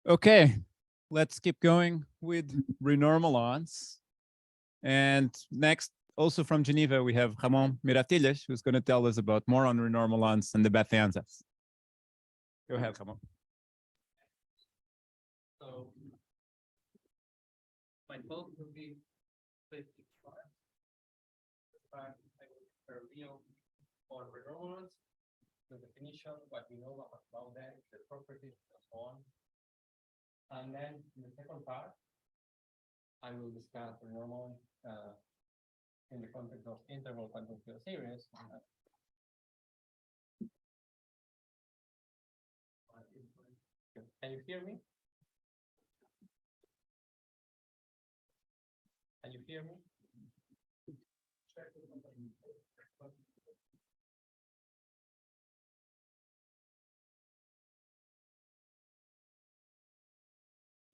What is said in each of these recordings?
Okay, let's keep going with renormalons. And next, also from Geneva, we have Ramon Miravitllas, who's going to tell us about more on renormalons and the Bethe ansatz. Go ahead, Ramon. So my talk will be basically I will reveal on renormalons, the definition, what we know about them, the properties, and so on. And then in the second part, I will discuss renormalons in the context of integral quantum field series. Can you hear me? Can you hear me?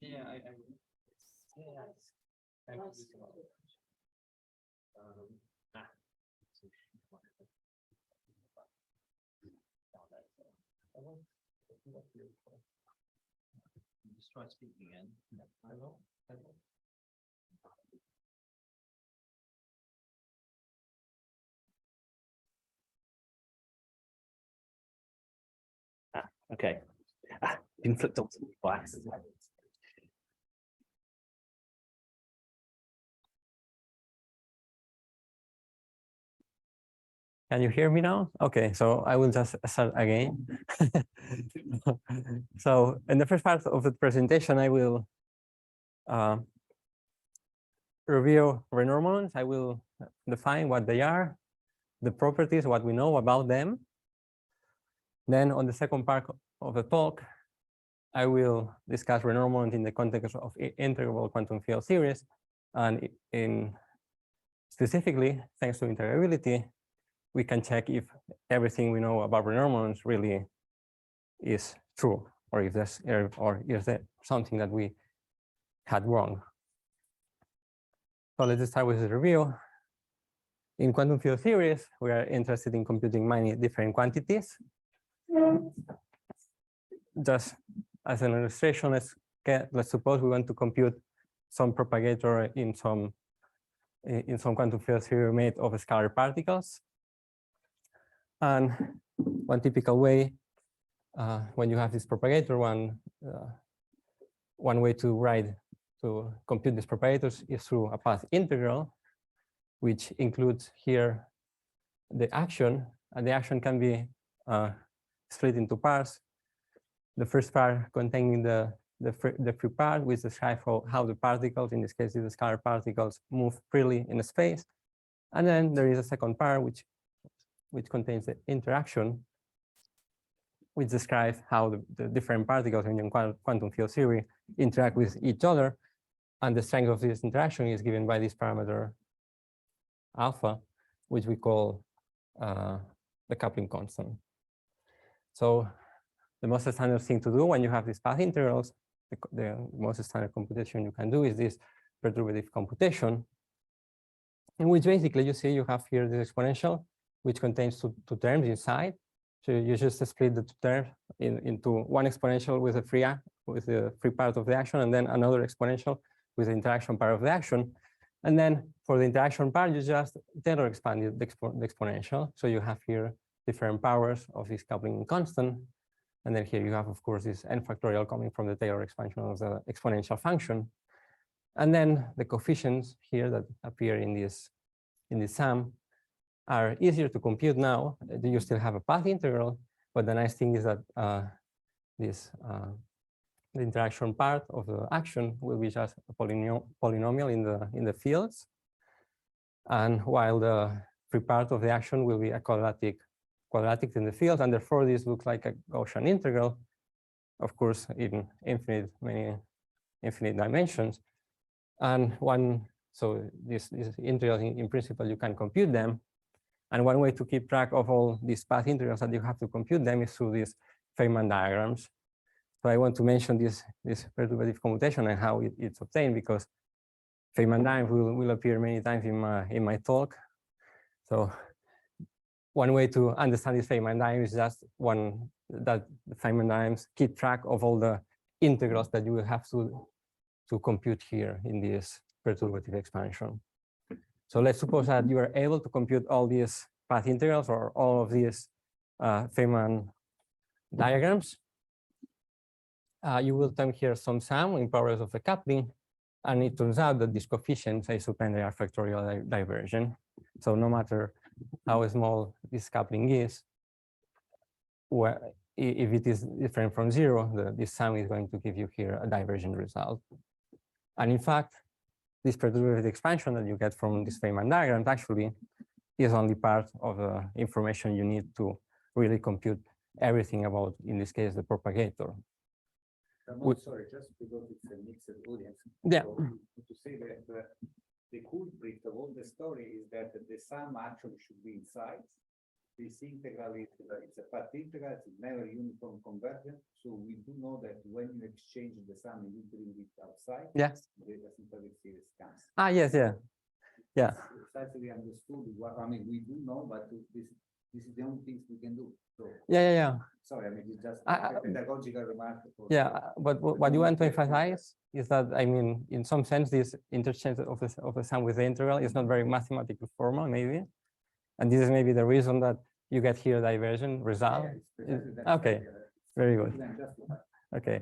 Yeah, I just try speaking again. Hello? Hello? Okay. Been flipped on by accident. Can you hear me now? Okay, so I will just start again. So in the first part of the presentation, I will review renormalons. I will define what they are, the properties, what we know about them. Then on the second part of the talk, I will discuss renormalons in the context of integrable quantum field series, and specifically, thanks to integrability, we can check if everything we know about renormalons really is true, or if there's something that we had wrong. So let's start with the review. In quantum field theories, we are interested in computing many different quantities. Just as an illustration, let's suppose we want to compute some propagator in some quantum field theory made of scalar particles. And one typical way, when you have this propagator, one way to compute these propagators is through a path integral, which includes here the action, and the action can be split into parts. The first part containing the free part, which describes how the particles, in this case the scalar particles, move freely in space. And then there is a second part which contains the interaction, which describes how the different particles in quantum field theory interact with each other. And the strength of this interaction is given by this parameter alpha, which we call the coupling constant. So the most standard thing to do when you have these path integrals, the most standard computation you can do is this perturbative computation, in which basically you see you have here this exponential, which contains two terms inside. So you just split the two terms into one exponential with the free part of the action, and then another exponential with the interaction part of the action. And then for the interaction part, you just Taylor expanded the exponential. So you have here different powers of this coupling constant. And then here you have, of course, this n factorial coming from the Taylor expansion of the exponential function. And then the coefficients here that appear in this sum are easier to compute now. You still have a path integral, but the nice thing is that the interaction part of the action will be just a polynomial in the fields, and while the free part of the action will be a quadratic in the field, and therefore this looks like a Gaussian integral, of course, in many infinite dimensions. And so these integrals in principle you can compute them, and one way to keep track of all these path integrals that you have to compute them is through these Feynman diagrams. So I want to mention this perturbative computation and how it's obtained, because Feynman diagrams will appear many times in my talk. So one way to understand this Feynman diagram is just that the Feynman diagrams keep track of all the integrals that you will have to compute here in this perturbative expansion. So let's suppose that you are able to compute all these path integrals or all of these Feynman diagrams. You will term here some sum in powers of the coupling, and it turns out that these coefficients, I suppose, they are factorial divergent. So no matter how small this coupling is, if it is different from zero, this sum is going to give you here a divergent result. And in fact, this perturbative expansion that you get from this Feynman diagram actually is only part of the information you need to really compute everything about, in this case, the propagator. Ramon, sorry, just because it's a mixed audience. Yeah. So to say that the culprit of all the story is that the sum actually should be inside. This integral is it's a path integral, it's never uniform convergent. So we do know that when you exchange the sum and you bring it outside, Yes. the asymptotic series comes. Ah, yes, yeah. Yeah. It's precisely understood what I mean, we do know, but this is the only things we can do. So Yeah. sorry, I mean it's just a pedagogical remark. But what you want to emphasize is that, I mean, in some sense, this interchange of the sum with the integral is not very mathematically formal, maybe. And this is maybe the reason that you get here divergent result. Okay, very good. Okay,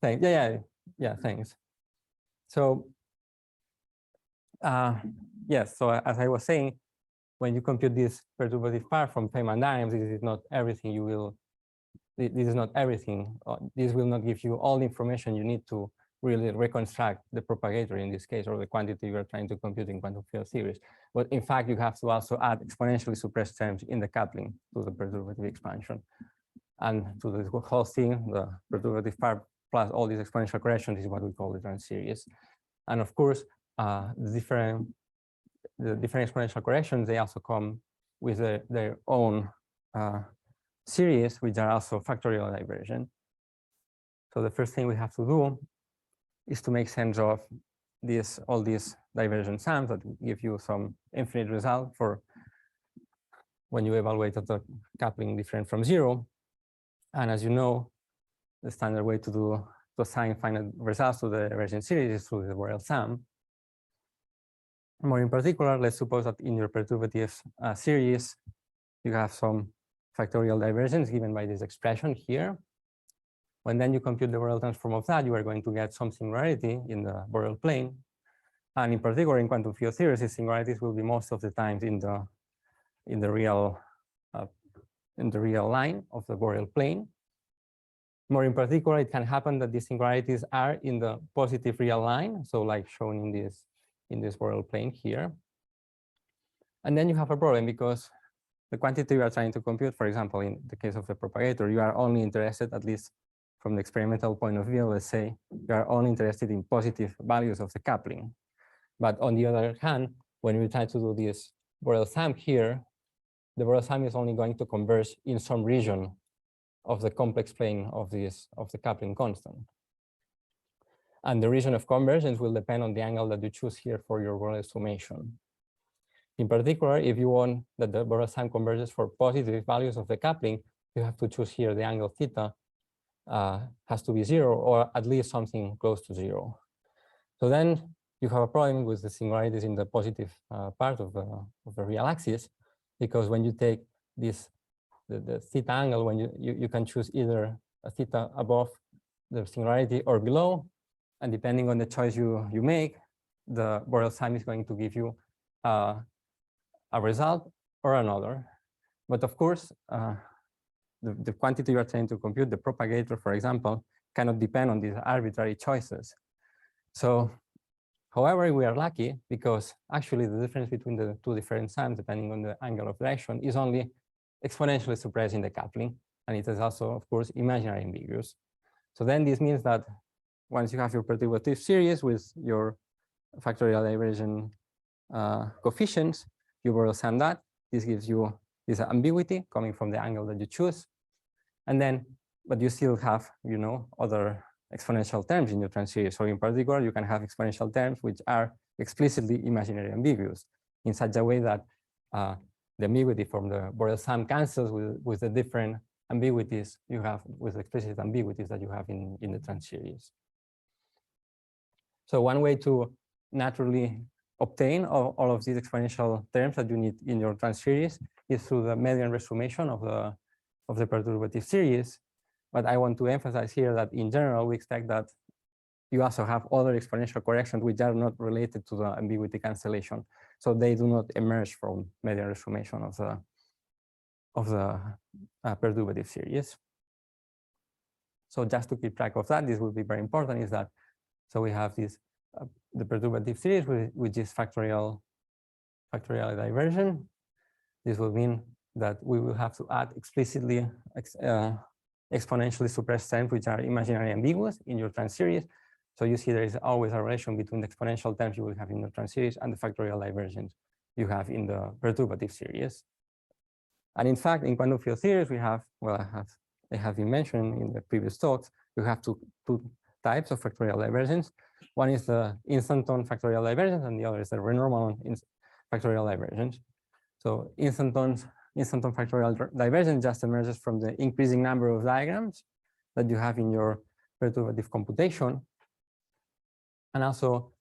thanks. Yeah, thanks. So, yes, so as I was saying, when you compute this perturbative part from Feynman diagrams, this is not everything you will, this is not everything. This will not give you all the information you need to really reconstruct the propagator in this case, or the quantity you are trying to compute in quantum field theories. But in fact, you have to also add exponentially suppressed terms in the coupling to the perturbative expansion. And to the whole thing, the perturbative part plus all these exponential corrections is what we call the trans series. And of course, the different exponential corrections, they also come with their own series, which are also factorial divergent. So the first thing we have to do is to make sense of all these divergent sums that give you some infinite result for when you evaluate the coupling different from zero. And as you know, the standard way to assign finite results to the divergent series is through the Borel sum. More in particular, let's suppose that in your perturbative series, you have some factorial divergence given by this expression here. When then you compute the Borel transform of that, you are going to get some singularity in the Borel plane. And in particular, in quantum field theories, these singularities will be most of the times in the real line of the Borel plane. More in particular, it can happen that these singularities are in the positive real line, so like shown in this Borel plane here. And then you have a problem because the quantity you are trying to compute, for example, in the case of the propagator, you are only interested, at least from the experimental point of view, let's say, you are only interested in positive values of the coupling. But on the other hand, when we try to do this Borel sum here, the Borel sum is only going to converge in some region of the complex plane of the coupling constant. And the region of convergence will depend on the angle that you choose here for your Borel summation. In particular, if you want that the Borel sum converges for positive values of the coupling, you have to choose here the angle theta has to be zero, or at least something close to zero. So then you have a problem with the singularities in the positive part of the real axis, because when you take this the theta angle, when you can choose either a theta above the singularity or below, and depending on the choice you make, the Borel sum is going to give you a result or another. But of course, the quantity you are trying to compute, the propagator, for example, cannot depend on these arbitrary choices. So, however, we are lucky because actually the difference between the two different sums, depending on the angle of direction, is only exponentially suppressed in the coupling. And it is also, of course, imaginary ambiguous. So then this means that once you have your perturbative series with your factorial divergent coefficients, you Borel sum that. This gives you this ambiguity coming from the angle that you choose. And then, but you still have, other exponential terms in your trans series. So in particular, you can have exponential terms which are explicitly imaginary ambiguous in such a way that the ambiguity from the Borel sum cancels with the different ambiguities you have, with explicit ambiguities that you have in the trans series. So one way to naturally obtain all of these exponential terms that you need in your trans series is through the median resummation of the perturbative series. But I want to emphasize here that in general, we expect that you also have other exponential corrections which are not related to the ambiguity cancellation. So they do not emerge from median resummation of the perturbative series. So just to keep track of that, this will be very important, is that, so we have this, the perturbative series, which is factorially divergent. This will mean that we will have to add explicitly exponentially suppressed terms which are imaginary ambiguous in your trans series. So you see there is always a relation between the exponential terms you will have in the trans series and the factorial divergence you have in the perturbative series. And in fact, in quantum field theories, we have, well, I have been mentioned in the previous talks, you have two types of factorial divergence. One is the instanton factorial divergence, and the other is the Renormalon factorial divergence. So instanton factorial divergence just emerges from the increasing number of diagrams that you have in your perturbative computation. And also,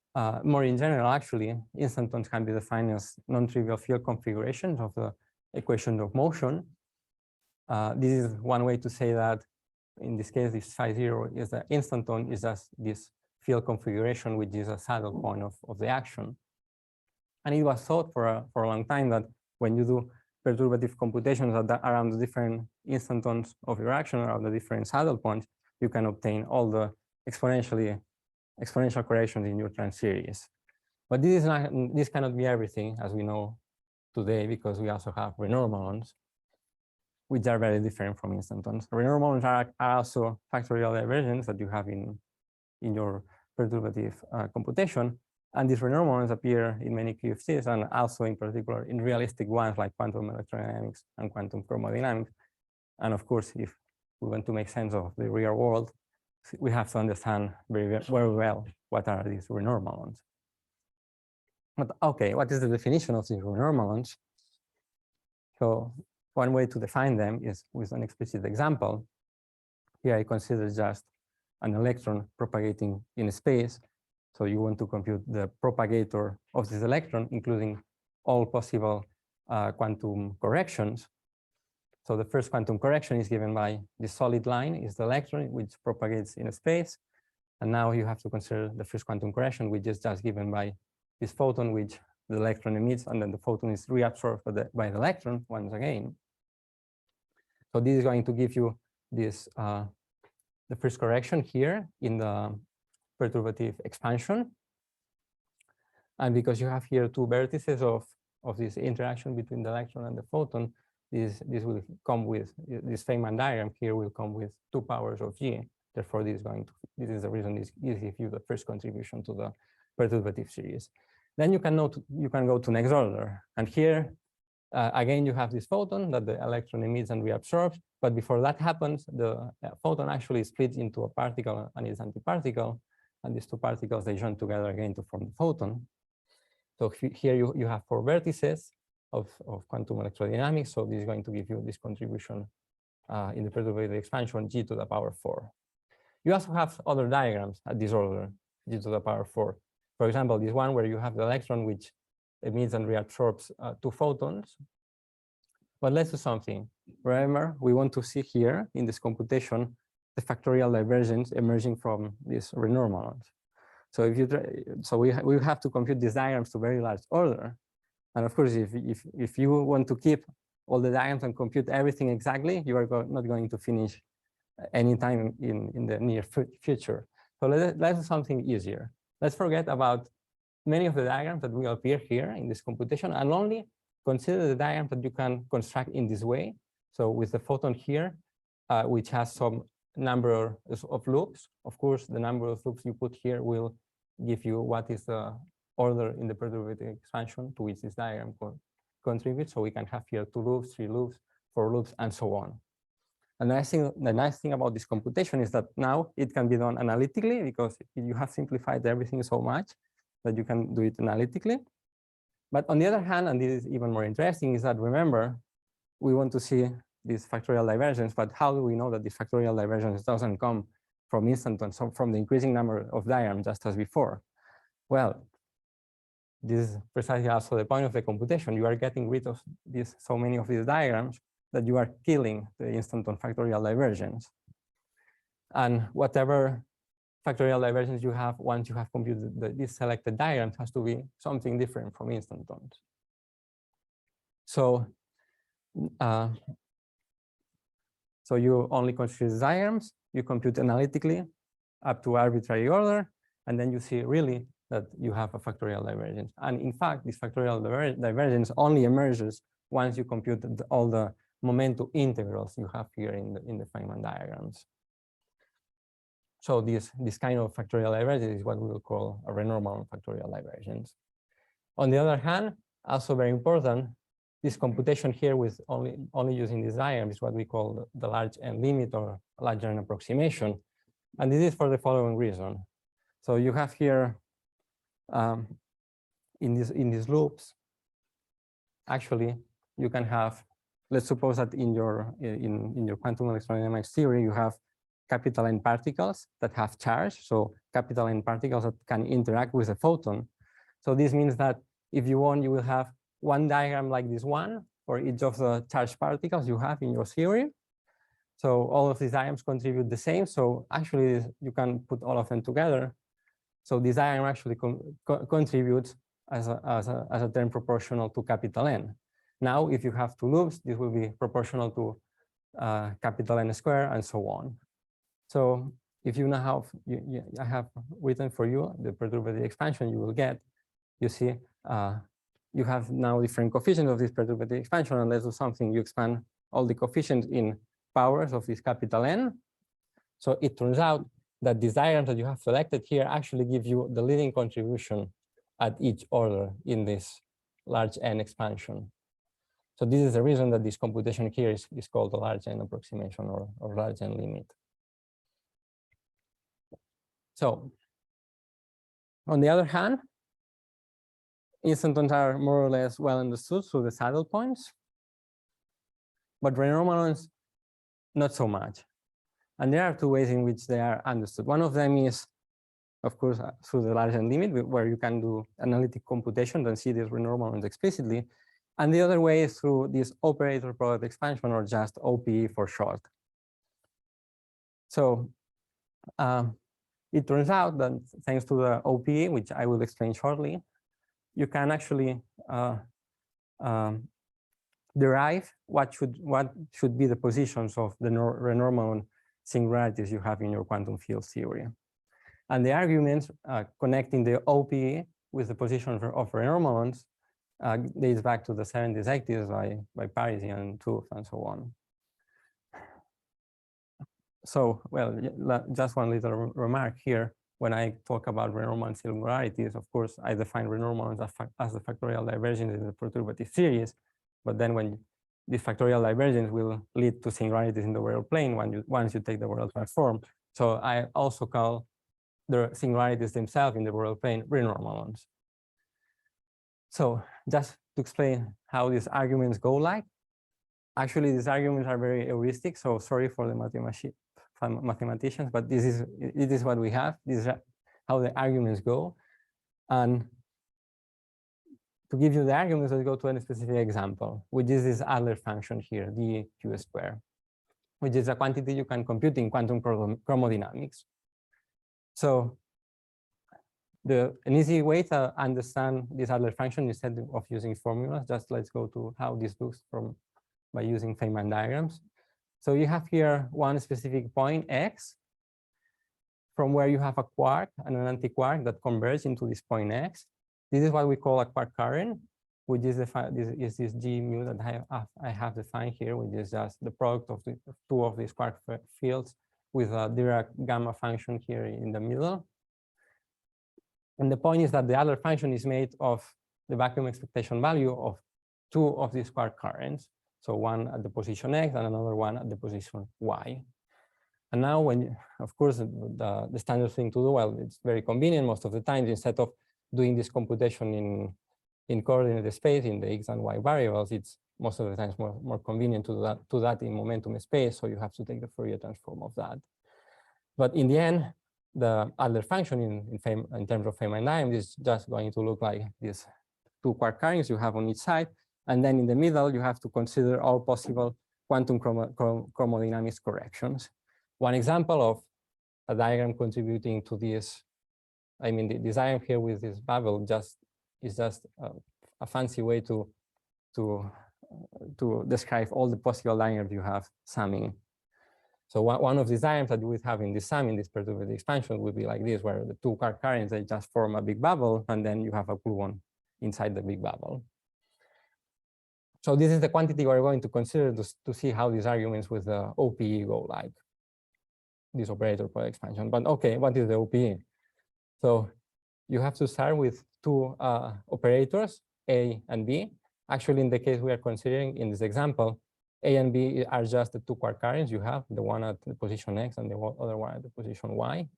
more in general, actually, instantons can be defined as non-trivial field configurations of the equation of motion. This is one way to say that, in this case, this psi 0 is the instanton is just this field configuration, which is a saddle point of the action. And it was thought for a long time that when you do perturbative computations around the different instantons of your action, around the different saddle points, you can obtain all the exponential corrections in your trans series. But this cannot be everything, as we know today, because we also have renormalons, which are very different from instantons. Renormalons are also factorial divergence that you have in your perturbative computation. And these renormalons appear in many QFTs, and also in particular in realistic ones like quantum electrodynamics and quantum chromodynamics. And of course, if we want to make sense of the real world, we have to understand very well what are these renormalons. But okay, what is the definition of these renormalons? So one way to define them is with an explicit example. Here I consider just an electron propagating in space. So you want to compute the propagator of this electron, including all possible quantum corrections. So the first quantum correction is given by the solid line, is the electron which propagates in space. And now you have to consider the first quantum correction, which is just given by this photon, which the electron emits, and then the photon is reabsorbed by the electron once again. So this is going to give you this the first correction here in the perturbative expansion. And because you have here two vertices of this interaction between the electron and the photon, this will come with this Feynman diagram here will come with 2 powers of g. Therefore, this is the reason this gives you the first contribution to the perturbative series. Then you can go to next order, and here again you have this photon that the electron emits and reabsorbs. But before that happens, the photon actually splits into a particle and its antiparticle, and these 2 particles they join together again to form the photon. So here you have 4 vertices of quantum electrodynamics. So this is going to give you this contribution in the perturbative expansion g to the power 4. You also have other diagrams at this order, g to the power 4. For example, this one where you have the electron which emits and reabsorbs 2 photons. But let's do something. Remember, we want to see here in this computation the factorial divergence emerging from these renormalons. So if you we have to compute these diagrams to very large order. And of course, if you want to keep all the diagrams and compute everything exactly, you are not going to finish anytime in the near future. So let's do something easier. Let's forget about many of the diagrams that will appear here in this computation and only consider the diagrams that you can construct in this way. So with the photon here, which has some number of loops. Of course, the number of loops you put here will give you what is the order in the perturbative expansion to which this diagram contributes. So we can have here 2 loops, 3 loops, 4 loops, and so on. And the nice thing about this computation is that now it can be done analytically, because you have simplified everything so much that you can do it analytically. But on the other hand, and this is even more interesting, is that remember, we want to see this factorial divergence, but how do we know that this factorial divergence doesn't come from instantons, so from the increasing number of diagrams just as before? Well, this is precisely also the point of the computation. You are getting rid of so many of these diagrams that you are killing the instanton factorial divergence. And whatever factorial divergence you have, once you have computed this selected diagram, has to be something different from instantons. So, so you only consider diagrams, you compute analytically up to arbitrary order, and then you see really that you have a factorial divergence. And in fact, this factorial divergence only emerges once you compute all the momentum integrals you have here in the Feynman diagrams. So this kind of factorial divergence is what we will call a renormalon factorial divergence. On the other hand, also very important, this computation here with only using this diagram is what we call the large n limit or large n approximation. And this is for the following reason. So you have here in these loops, actually you can have, let's suppose that in your quantum electrodynamics theory, you have capital N particles that have charge. So capital N particles that can interact with a photon. So this means that if you want, you will have one diagram like this one for each of the charged particles you have in your theory. So all of these diagrams contribute the same. So actually you can put all of them together. So this diagram actually contributes as a term proportional to capital N. Now, if you have two loops, this will be proportional to capital N squared and so on. So if you now have, I have written for you the perturbative expansion you will get, you see, you have now different coefficients of this perturbative expansion, and let's do something. You expand all the coefficients in powers of this capital N. So it turns out that these diagrams that you have selected here actually give you the leading contribution at each order in this large N expansion. So this is the reason that this computation here is called the large N approximation or large N limit. So on the other hand, instantons are more or less well understood through the saddle points, but renormalons, not so much. And there are two ways in which they are understood. One of them is, of course, through the large N limit, where you can do analytic computation and see these renormalons explicitly. And the other way is through this operator product expansion, or just OPE for short. So it turns out that thanks to the OPE, which I will explain shortly, you can actually derive what should be the positions of the renormalon singularities you have in your quantum field theory. And the arguments connecting the OPE with the position of renormalons dates back to the 70s, 80s by Parisi and Tooth and so on. So, well, just one little remark here. When I talk about renormalon singularities, of course, I define renormalons as the factorial divergence in the perturbative series. But then when this factorial divergence will lead to singularities in the Borel plane once you take the Borel transform. So I also call the singularities themselves in the Borel plane renormalons. So just to explain how these arguments go like, actually these arguments are very heuristic. So sorry for the mathematicians, but it is what we have. This is how the arguments go. And to give you the arguments, let's go to a specific example, which is this Adler function here, dq squared, which is a quantity you can compute in quantum chromodynamics. So an easy way to understand this Adler function instead of using formulas, just let's go to how this looks by using Feynman diagrams. So you have here one specific point x, from where you have a quark and an anti-quark that converge into this point x. This is what we call a quark current, which is this G mu that I have defined here, which is just the product of the two of these quark fields with a Dirac gamma function here in the middle. And the point is that the Adler function is made of the vacuum expectation value of two of these quark currents. So one at the position x and another one at the position y. And now of course, the standard thing to do, well, it's very convenient most of the time, instead of doing this computation in coordinate space in the x and y variables, it's most of the times more convenient to do that in momentum space. So you have to take the Fourier transform of that. But in the end, the Adler function in terms of Feynman diagram is just going to look like these two quark carryings you have on each side. And then in the middle, you have to consider all possible quantum chromodynamics corrections. One example of a diagram contributing to this, I mean, this diagram here with this bubble is just a fancy way to describe all the possible diagrams you have summing. So one of these diagrams that you would have in this sum, in this perturbative expansion, would be like this, where the two quark carryings, they just form a big bubble, and then you have a gluon inside the big bubble. So this is the quantity we're going to consider to see how these arguments with the OPE go like, this operator product expansion. But okay, what is the OPE? So you have to start with two operators, A and B. Actually, in the case we are considering in this example, A and B are just the two quark carryings you have, the one at the position X and the other one at the position Y.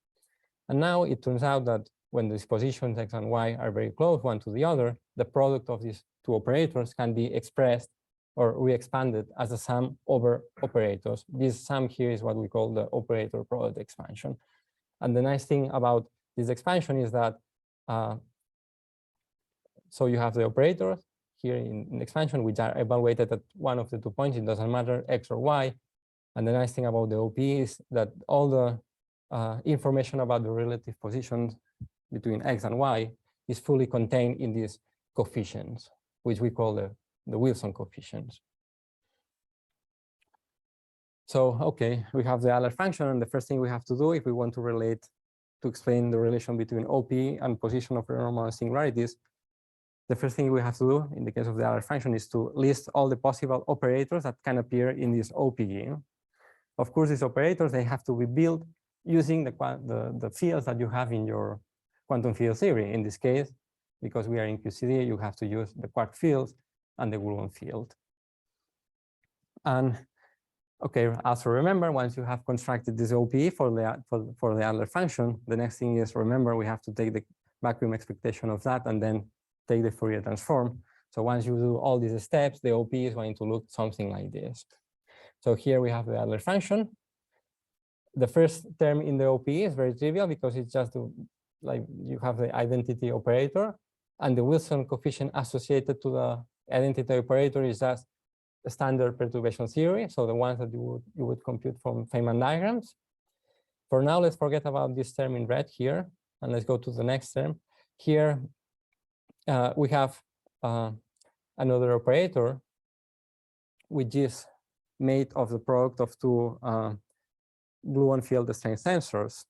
And now it turns out that when these positions X and Y are very close one to the other, the product of these two operators can be expressed or re-expanded as a sum over operators. This sum here is what we call the operator product expansion. And the nice thing about this expansion is that, so you have the operators here in expansion, which are evaluated at one of the 2 points. It doesn't matter X or Y. And the nice thing about the OP is that all the information about the relative positions between X and Y is fully contained in these coefficients, which we call the Wilson coefficients. So, okay, we have the Adler function, and the first thing we have to do if we want to explain the relation between OP and position of renormal singularities, the first thing we have to do in the case of the Adler function is to list all the possible operators that can appear in this OPE. Of course, these operators, they have to be built using the fields that you have in your quantum field theory. In this case, because we are in QCD, you have to use the quark fields and the gluon field. And okay, also remember, once you have constructed this OPE for the Adler function, the next thing is, remember, we have to take the vacuum expectation of that and then take the Fourier transform. So once you do all these steps, the OP is going to look something like this. So here we have the Adler function. The first term in the OP is very trivial because it's just like you have the identity operator, and the Wilson coefficient associated to the identity operator is just a standard perturbation theory. So the ones that you would compute from Feynman diagrams. For now, let's forget about this term in red here, and let's go to the next term. Here we have another operator, which is made of the product of two gluon field strength tensors.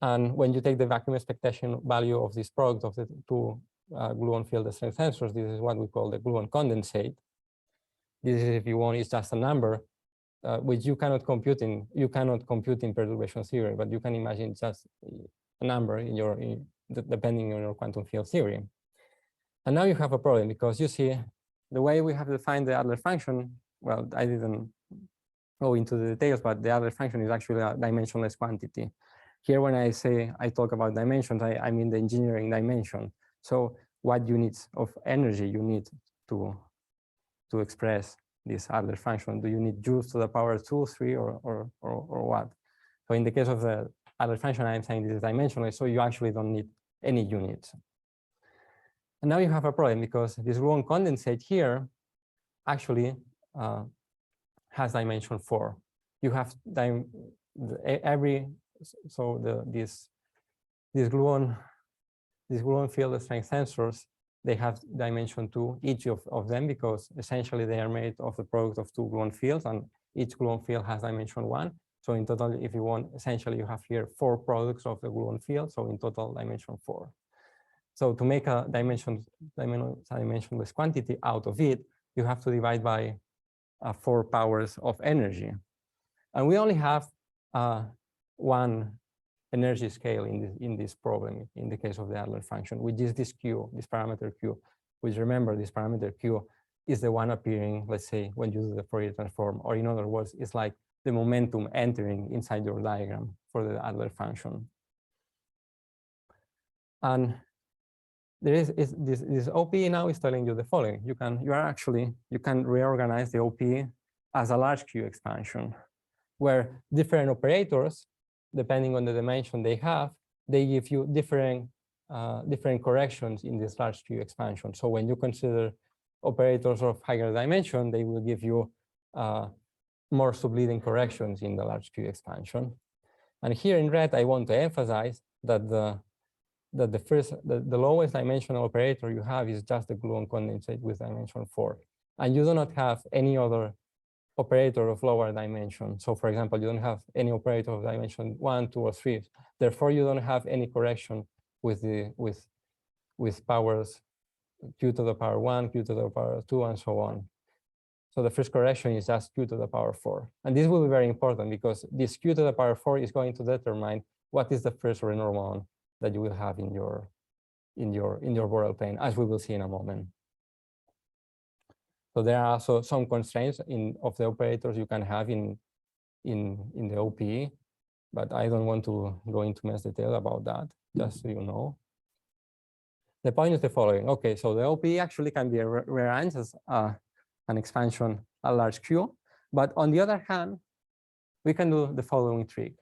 And when you take the vacuum expectation value of this product of the two gluon field strength tensors, this is what we call the gluon condensate. This is, if you want, is just a number which you cannot compute in perturbation theory, but you can imagine just a number in your depending on your quantum field theory. And now you have a problem because you see the way we have defined the Adler function. Well, I didn't go into the details, but the Adler function is actually a dimensionless quantity. Here, when I talk about dimensions, I mean the engineering dimension. So what units of energy you need to express this Adler function? Do you need joules to the power 2, 3, or what? So in the case of the Adler function, I'm saying this is dimensionless, so you actually don't need any units. And now you have a problem because this gluon condensate here actually has dimension 4. You have this gluon field strength tensors, they have dimension 2, each of them, because essentially they are made of the product of two gluon fields, and each gluon field has dimension 1. So in total, if you want, essentially you have here 4 products of the gluon field, so in total dimension 4. So to make a dimensionless quantity out of it, you have to divide by 4 powers of energy. And we only have one energy scale in this problem, in the case of the Adler function, which is this Q, this parameter Q, which, remember, this parameter Q is the one appearing, let's say, when you do the Fourier transform, or in other words, it's like the momentum entering inside your diagram for the Adler function. And there is this OP now is telling you the following. You can reorganize the OP as a large Q expansion, where different operators, depending on the dimension they have, they give you different corrections in this large Q expansion. So when you consider operators of higher dimension, they will give you more subleading corrections in the large Q expansion. And here in red, I want to emphasize that the lowest dimensional operator you have is just the gluon condensate with dimension 4. And you do not have any other operator of lower dimension. So for example, you don't have any operator of dimension 1, 2, or 3. Therefore, you don't have any correction with powers q to the power 1, q to the power 2, and so on. So the first correction is just q to the power 4. And this will be very important because this q to the power 4 is going to determine what is the first renormalon that you will have in your Borel plane, as we will see in a moment. So there are also some constraints of the operators you can have in the OPE, but I don't want to go into much detail about that, just so you know. The point is the following. Okay, so the OPE actually can be rearranged as an expansion at large Q, but on the other hand, we can do the following trick,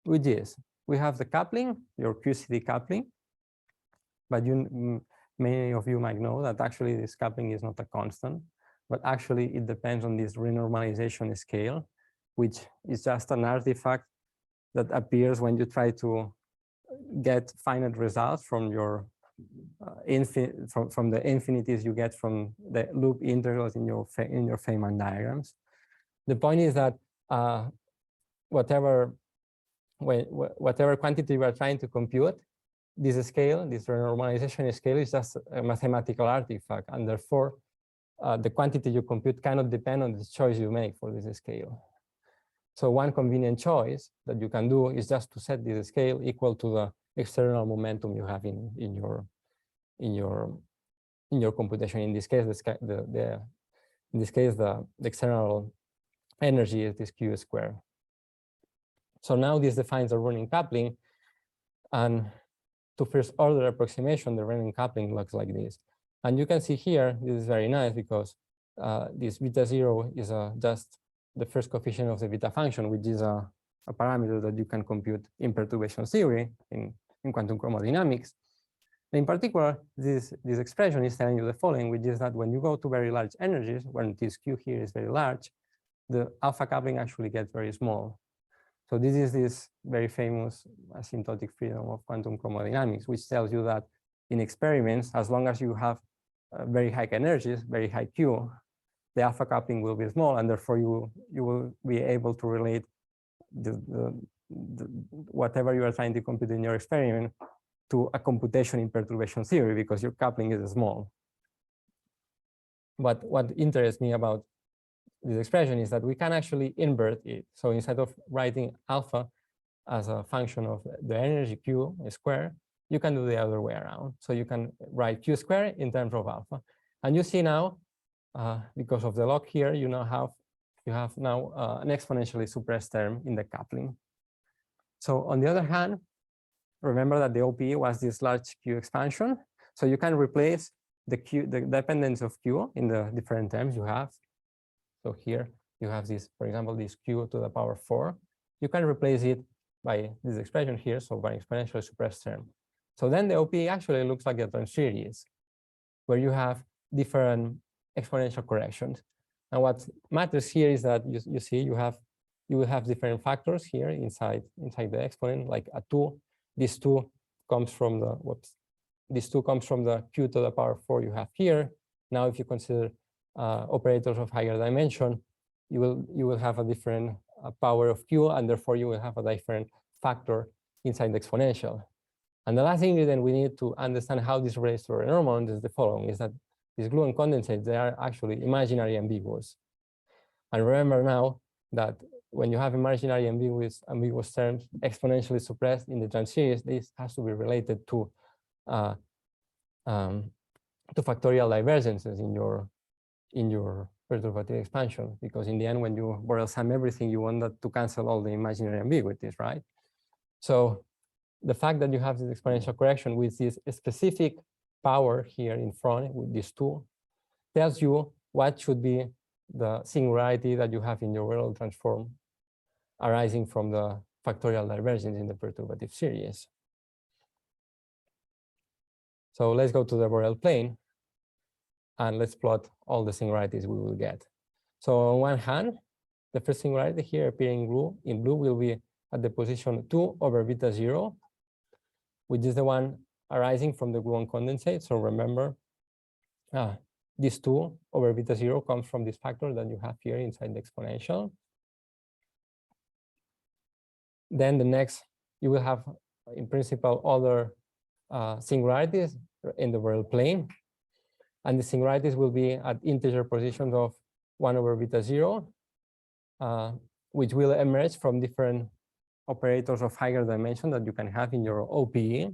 which is we have the coupling, your QCD coupling, but many of you might know that actually this coupling is not a constant, but actually it depends on this renormalization scale, which is just an artifact that appears when you try to get finite results from your from the infinities you get from the loop integrals in your Feynman diagrams. The point is that whatever quantity we are trying to compute, this scale, this renormalization scale, is just a mathematical artifact, and therefore the quantity you compute cannot depend on the choice you make for this scale. So one convenient choice that you can do is just to set this scale equal to the external momentum you have in your computation. In this case, the external energy is this Q square. So now this defines the running coupling, and to first order approximation, the running coupling looks like this. And you can see here, this is very nice because this beta 0 is just the first coefficient of the beta function, which is a parameter that you can compute in perturbation theory in quantum chromodynamics. In particular, this expression is telling you the following, which is that when you go to very large energies, when this Q here is very large, the alpha coupling actually gets very small. So this is this very famous asymptotic freedom of quantum chromodynamics, which tells you that in experiments, as long as you have very high energies, very high Q, the alpha coupling will be small, and therefore you will be able to relate whatever you are trying to compute in your experiment to a computation in perturbation theory, because your coupling is small. But what interests me about this expression is that we can actually invert it. So instead of writing alpha as a function of the energy Q square, you can do the other way around. So you can write Q square in terms of alpha. And you see now, because of the log here, you have now an exponentially suppressed term in the coupling. So on the other hand, remember that the OPE was this large Q expansion. So you can replace the dependence of Q in the different terms you have. So here you have this, for example, this Q to the power 4. You can replace it by this expression here, so by exponentially suppressed term. So then the OPE actually looks like a term series, where you have different exponential corrections. And what matters here is that you see you will have different factors here inside the exponent, like a 2. This 2 comes from the Q to the power 4 you have here. Now, if you consider operators of higher dimension, you will have a different power of Q, and therefore you will have a different factor inside the exponential. And the last thing then we need to understand how this relates to renormalons is the following: is that these gluon condensates, they are actually imaginary ambiguous. And remember now that when you have imaginary ambiguous terms exponentially suppressed in the time series, this has to be related to factorial divergences in your perturbative expansion, because in the end, when you Borel sum everything, you want that to cancel all the imaginary ambiguities, right? So the fact that you have this exponential correction with this specific power here in front with these two tells you what should be the singularity that you have in your Borel transform arising from the factorial divergence in the perturbative series. So let's go to the Borel plane and let's plot all the singularities we will get. So on one hand, the first singularity here appearing in blue will be at the position 2 over beta 0, which is the one arising from the gluon condensate. So remember, this 2 over beta 0 comes from this factor that you have here inside the exponential. Then the next, you will have, in principle, other singularities in the Borel plane. And the singularities will be at integer positions of 1 over beta 0, which will emerge from different operators of higher dimension that you can have in your OPE.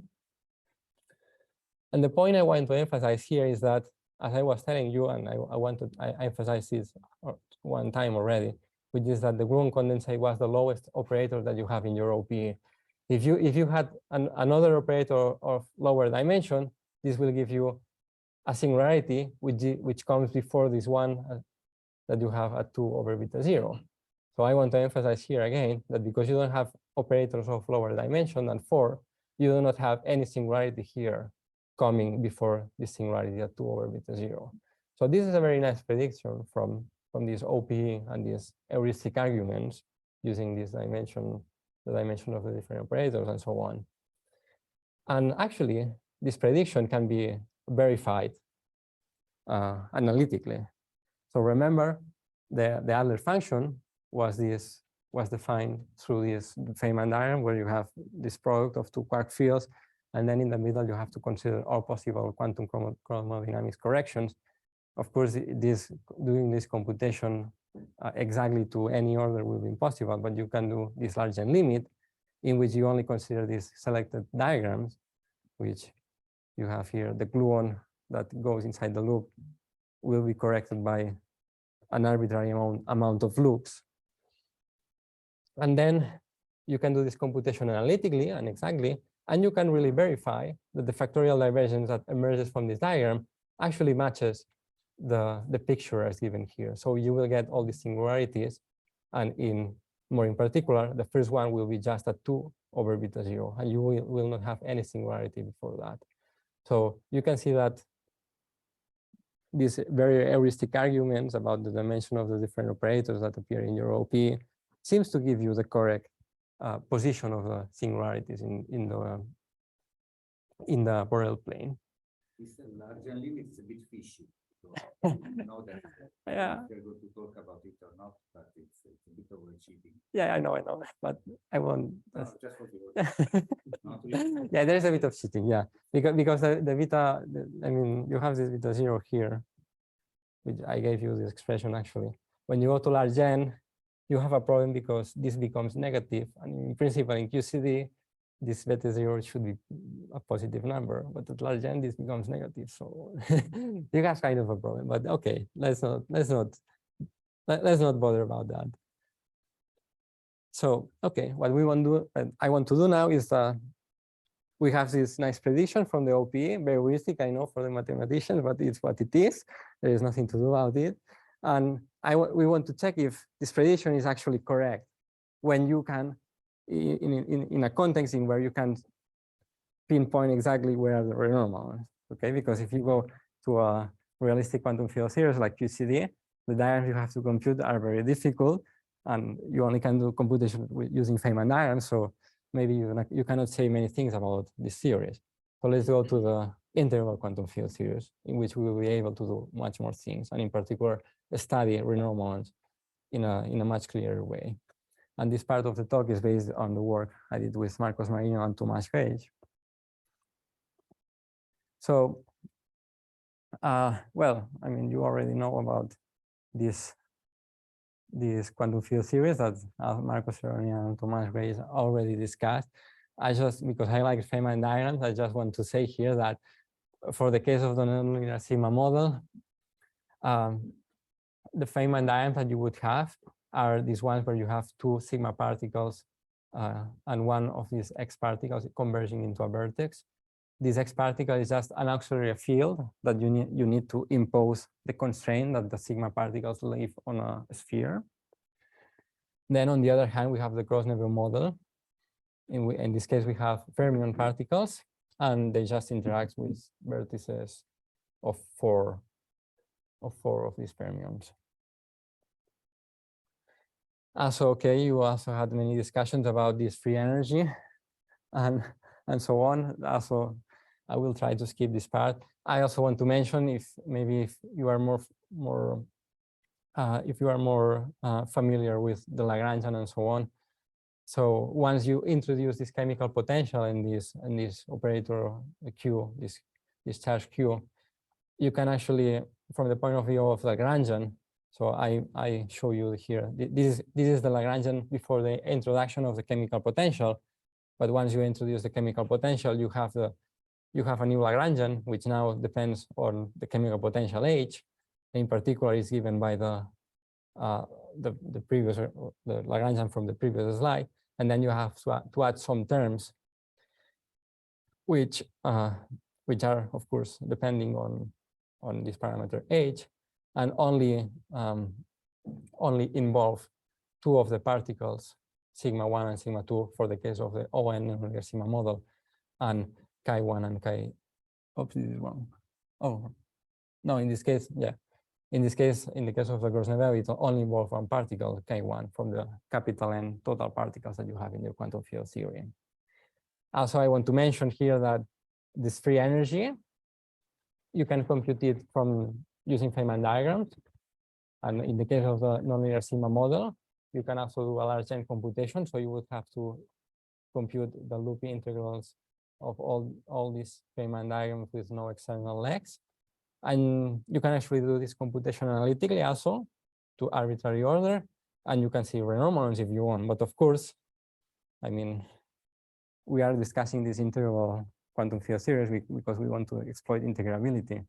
And the point I want to emphasize here is that, as I was telling you, and I emphasized this one time already, which is that the gluon condensate was the lowest operator that you have in your OPE. If you had another operator of lower dimension, this will give you a singularity which comes before this one that you have at 2 over beta 0. So I want to emphasize here again that because you don't have operators of lower dimension than 4, you do not have any singularity here coming before this singularity at 2 over beta 0. So this is a very nice prediction from this OPE and these heuristic arguments using this dimension, the dimension of the different operators and so on. And actually, this prediction can be verified analytically. So remember, the Adler function was defined through this Feynman diagram where you have this product of two quark fields, and then in the middle you have to consider all possible quantum chromodynamics corrections. Of course, doing this computation exactly to any order will be impossible, but you can do this large n limit in which you only consider these selected diagrams, which you have here. The gluon that goes inside the loop will be corrected by an arbitrary amount of loops. And then you can do this computation analytically and exactly, and you can really verify that the factorial divergence that emerges from this diagram actually matches the picture as given here. So you will get all these singularities, and more in particular, the first one will be just at 2 over beta 0, and you will not have any singularity before that. So you can see that these very heuristic arguments about the dimension of the different operators that appear in your OP seems to give you the correct position of the singularities in the Borel plane. This large limit is a bit fishy. So you know that Yeah. we're going to talk about it or not, but it's a bit overcheating. Yeah, I know, but I won't. No, just for the not really. Yeah, there is a bit of cheating. Yeah, because the beta, I mean, you have this beta 0 here, which I gave you this expression actually. When you go to large n, you have a problem because this becomes negative, and in principle in QCD, this beta 0 should be a positive number, but at large n this becomes negative. So you have kind of a problem. But okay, let's not bother about that. So okay, what we want to do, I want to do now is we have this nice prediction from the OPE, very heuristic, I know, for the mathematicians, but it's what it is. There is nothing to do about it. And we want to check if this prediction is actually correct when you can, in a context in where you can pinpoint exactly where the renormalons, okay? Because if you go to a realistic quantum field series like QCD, the diagrams you have to compute are very difficult, and you only can do computation using Feynman diagrams, so maybe you cannot say many things about this series. So let's go to the integrable quantum field series, in which we will be able to do much more things, and in particular, study renormalons in a much clearer way. And this part of the talk is based on the work I did with Marcos Marino and Tomás Gage. So, well, I mean, you already know about this quantum field series that Marcos Marino and Tomás Gage already discussed. Because I like Feynman diagrams, I just want to say here that for the case of the nonlinear sigma model, the Feynman diagrams that you would have are these ones where you have two sigma particles and one of these X particles converging into a vertex. This X particle is just an auxiliary field that you need to impose the constraint that the sigma particles live on a sphere. Then on the other hand, we have the Gauss-Neveu model. In this case, we have fermion particles, and they just interact with vertices of four of these fermions. So okay, you also had many discussions about this free energy and so on. Also, I will try to skip this part. I also want to mention, if you are more familiar with the Lagrangian and so on. So once you introduce this chemical potential in this operator Q, this charge Q, you can actually, from the point of view of Lagrangian, so I show you here, this is the Lagrangian before the introduction of the chemical potential. But once you introduce the chemical potential, you have a new Lagrangian, which now depends on the chemical potential H. In particular, is given by the Lagrangian from the previous slide, and then you have to add some terms, which are of course depending on this parameter H, and only involve two of the particles, sigma 1 and sigma 2, for the case of the ON and sigma model, and chi1 and chi. Oops, this is wrong. Oh, no, in this case, yeah. In this case, in the case of the Gauss-Neveu, it only involves one particle, chi1, from the capital N total particles that you have in your quantum field theory. Also, I want to mention here that this free energy, you can compute it from using Feynman diagrams. And in the case of the nonlinear sigma model, you can also do a large N computation. So you would have to compute the loopy integrals of all these Feynman diagrams with no external legs. And you can actually do this computation analytically also to arbitrary order. And you can see renormalons if you want. But of course, I mean, we are discussing this integrable quantum field series because we want to exploit integrability,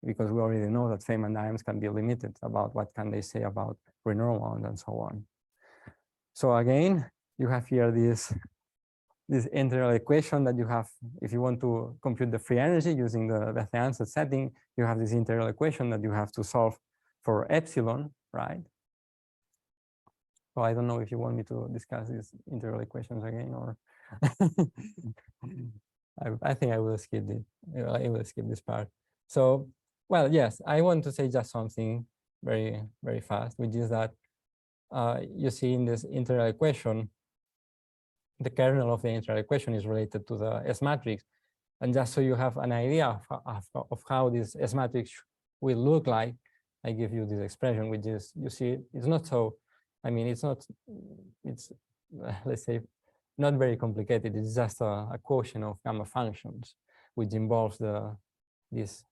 because we already know that Feynman diagrams can be limited about what can they say about renormalons and so on. So again, you have here this integral equation that you have, if you want to compute the free energy using the Bethe ansatz setting, you have this integral equation that you have to solve for epsilon, right? So I don't know if you want me to discuss these integral equations again, or I think I will skip it. I will skip this part. So, well, yes, I want to say just something very, very fast, which is that you see in this integral equation, the kernel of the integral equation is related to the S matrix. And just so you have an idea of how this S matrix will look like, I give you this expression, which is, you see, it's not so, I mean, it's let's say, not very complicated. It's just a quotient of gamma functions, which involves this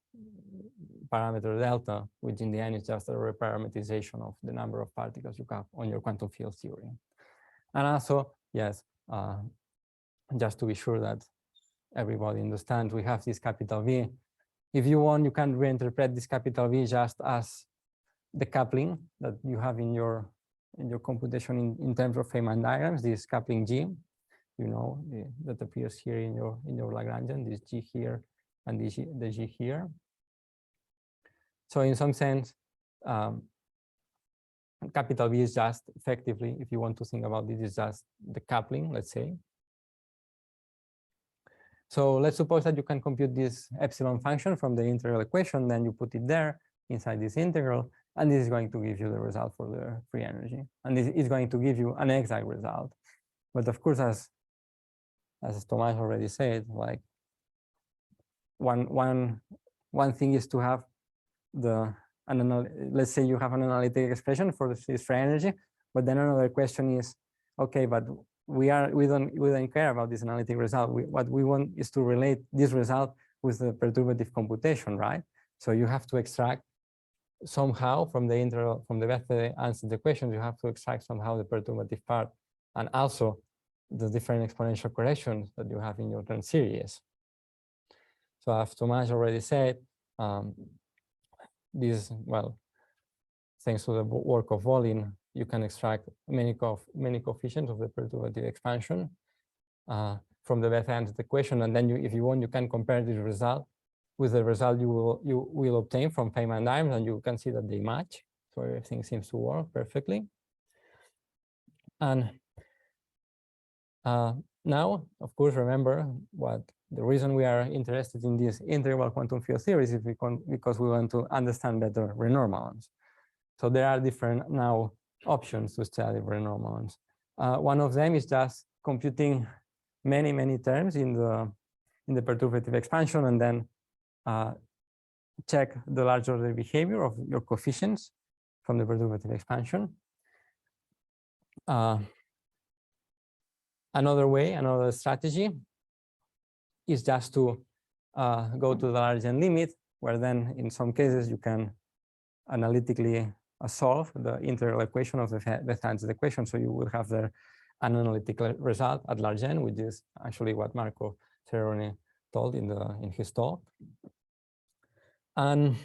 parameter delta, which in the end is just a reparametrization of the number of particles you have on your quantum field theory. And also, yes, just to be sure that everybody understands, we have this capital V. If you want, you can reinterpret this capital V just as the coupling that you have in your computation in terms of Feynman diagrams, this coupling G, you know, that appears here in your Lagrangian, this G here and the G here. So in some sense, capital V is just effectively, if you want to think about this, is just the coupling, let's say. So let's suppose that you can compute this epsilon function from the integral equation, then you put it there inside this integral, and this is going to give you the result for the free energy. And this is going to give you an exact result. But of course, as Tomas already said, like one thing is to have let's say you have an analytic expression for this free energy, but then another question is, okay, but we don't care about this analytic result. What we want is to relate this result with the perturbative computation, right? So you have to extract somehow from the integral, from the Bethe ansatz equations, you have to extract somehow the perturbative part, and also the different exponential corrections that you have in your term series. So as Tomas already said, this, well, thanks to the work of Volin, you can extract many coefficients of the perturbative expansion from the Bethe ansatz equation, and then if you want, you can compare this result with the result you will obtain from Feynman diagrams, and you can see that they match. So everything seems to work perfectly. And now, of course, remember what the reason we are interested in these integrable quantum field theories is because we want to understand better renormalons. So there are different now options to study renormalons. One of them is just computing many terms in the perturbative expansion, and then check the large order behavior of your coefficients from the perturbative expansion. Another strategy is just to go to the large n limit, where then in some cases you can analytically solve the integral equation of the Bethe ansatz equation. So you will have there an analytical result at large n, which is actually what Marco Cerrone told in his talk. And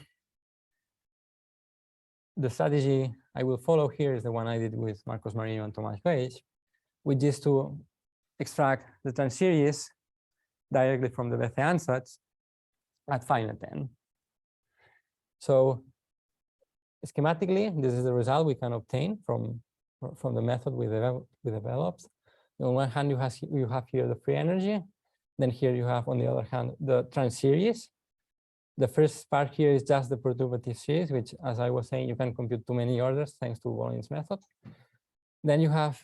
the strategy I will follow here is the one I did with Marcos Marino and Tomás Page, which is to extract the time series directly from the Bethe ansatz at finite n. So schematically, this is the result we can obtain from the method we developed. On one hand, you have here the free energy. Then here you have, on the other hand, the time series. The first part here is just the perturbative series, which, as I was saying, you can compute to many orders thanks to Bolin's method. Then you have,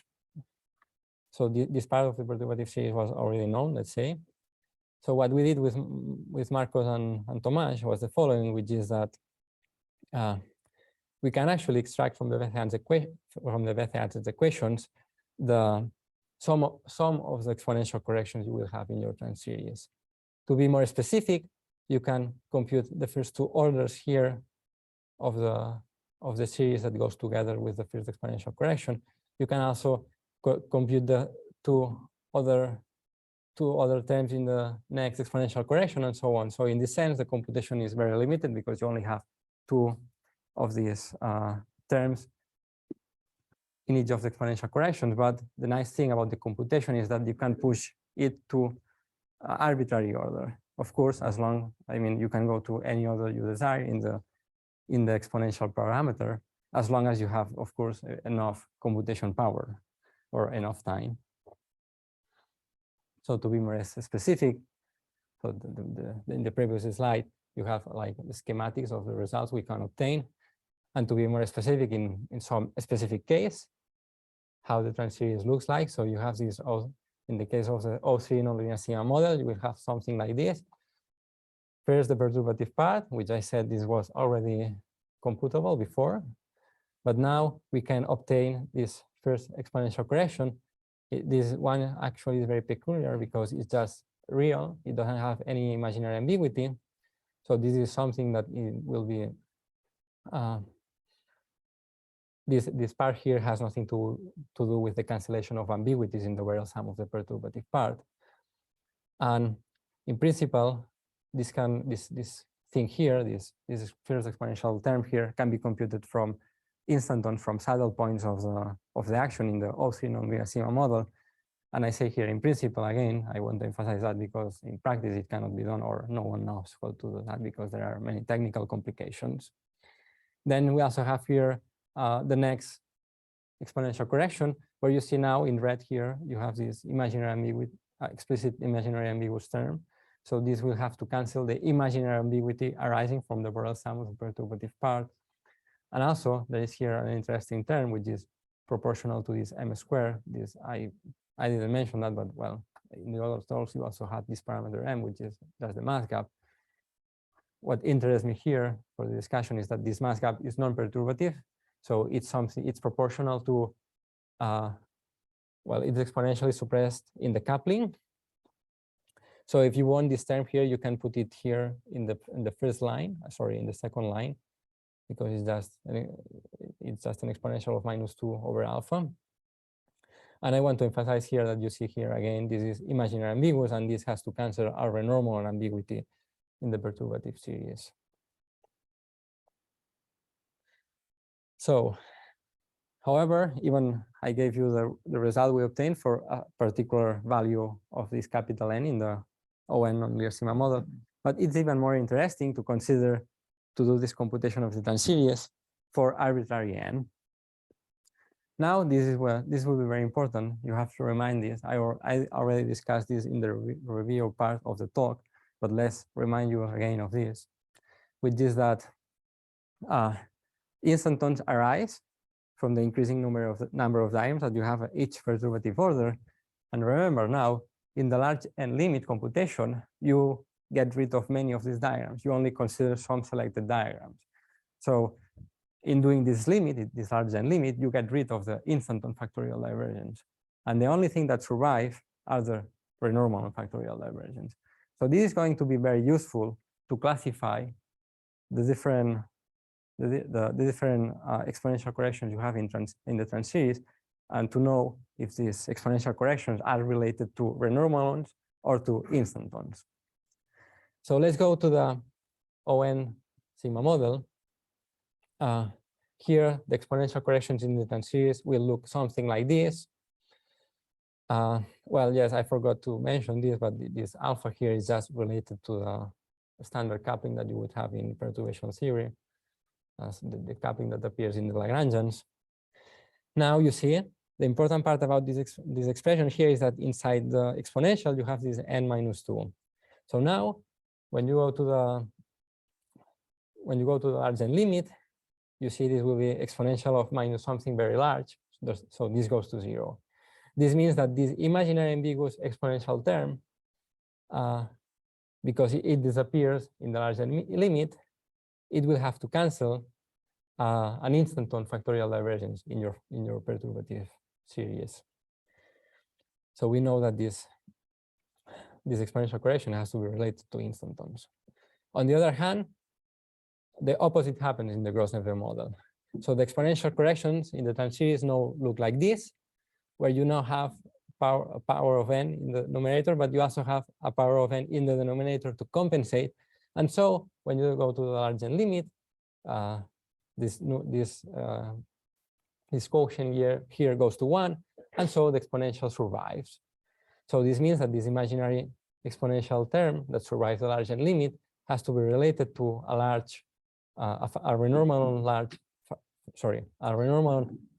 so this part of the perturbative series was already known, let's say. So what we did with Marcos and Tomás was the following, which is that we can actually extract from the Bethe ansatz equations the sum of the exponential corrections you will have in your time series. To be more specific, you can compute the first two orders here of the series that goes together with the first exponential correction. You can also compute the two other terms in the next exponential correction, and so on. So in this sense, the computation is very limited because you only have two of these terms in each of the exponential corrections. But the nice thing about the computation is that you can push it to arbitrary order. Of course, as long, you can go to any order you desire in the exponential parameter, as long as you have, of course, enough computation power or enough time. So to be more specific, so in the previous slide, you have like the schematics of the results we can obtain. And to be more specific, in some specific case, how the time series looks like. So you have this, in the case of the O3 nonlinear sigma model, you will have something like this. First, the perturbative part, which I said this was already computable before. But now we can obtain this first exponential correction. This one actually is very peculiar because it's just real. It doesn't have any imaginary ambiguity. So this is something that it will be, this part here has nothing to do with the cancellation of ambiguities in the Borel sum of the perturbative part. And in principle, this thing here, this first exponential term here can be computed from instanton from saddle points of the action in the O3 nonlinear sigma model. And I say here in principle, again, I want to emphasize that because in practice it cannot be done, or no one knows how to do that because there are many technical complications. Then we also have here the next exponential correction, where you see now in red here, you have this imaginary ambiguity, explicit imaginary ambiguous term. So this will have to cancel the imaginary ambiguity arising from the Borel sum of the perturbative part. And also there is here an interesting term, which is proportional to this m squared. This I didn't mention that, but well, in the other talks you also had this parameter m, which is just the mass gap. What interests me here for the discussion is that this mass gap is non-perturbative. So it's proportional to, well, it's exponentially suppressed in the coupling. So if you want this term here, you can put it here in the first line, sorry, in the second line, because it's just an exponential of -2 over alpha. And I want to emphasize here that you see here again, this is imaginary ambiguous, and this has to cancel our renormalon ambiguity in the perturbative series. So However, even I gave you the result we obtained for a particular value of this capital N in the ON nonlinear sigma model. But it's even more interesting to consider to do this computation of the time series for arbitrary N. Now, this will be very important. You have to remind this. I already discussed this in the review part of the talk, but let's remind you again of this, which is that instantons arise from the increasing number of diagrams that you have at each perturbative order. And remember now, in the large N limit computation, you get rid of many of these diagrams. You only consider some selected diagrams. So in doing this limit, this large N limit, you get rid of the instanton factorial divergence. And the only thing that survive are the renormalon factorial divergence. So this is going to be very useful to classify the different exponential corrections you have in the transseries, and to know if these exponential corrections are related to renormalons or to instantons. So let's go to the ON sigma model. Here, the exponential corrections in the transseries will look something like this. Well, yes, I forgot to mention this, but this alpha here is just related to the standard coupling that you would have in perturbation theory, as the coupling that appears in the Lagrangians. Now you see the important part about this expression here is that inside the exponential you have this n minus 2. So now when you go to the large N limit, you see this will be exponential of minus something very large. So this goes to 0. This means that this imaginary ambiguous exponential term, because it disappears in the large N limit, it will have to cancel an instanton factorial divergence in your perturbative series. So we know that this exponential correction has to be related to instantons. On the other hand, the opposite happens in the Gross-Neveu model. So the exponential corrections in the time series now look like this, where you now have a power of n in the numerator, but you also have a power of n in the denominator to compensate. And so when you go to the large N limit, this quotient here goes to 1, and so the exponential survives. So this means that this imaginary exponential term that survives the large N limit has to be related to a renormalon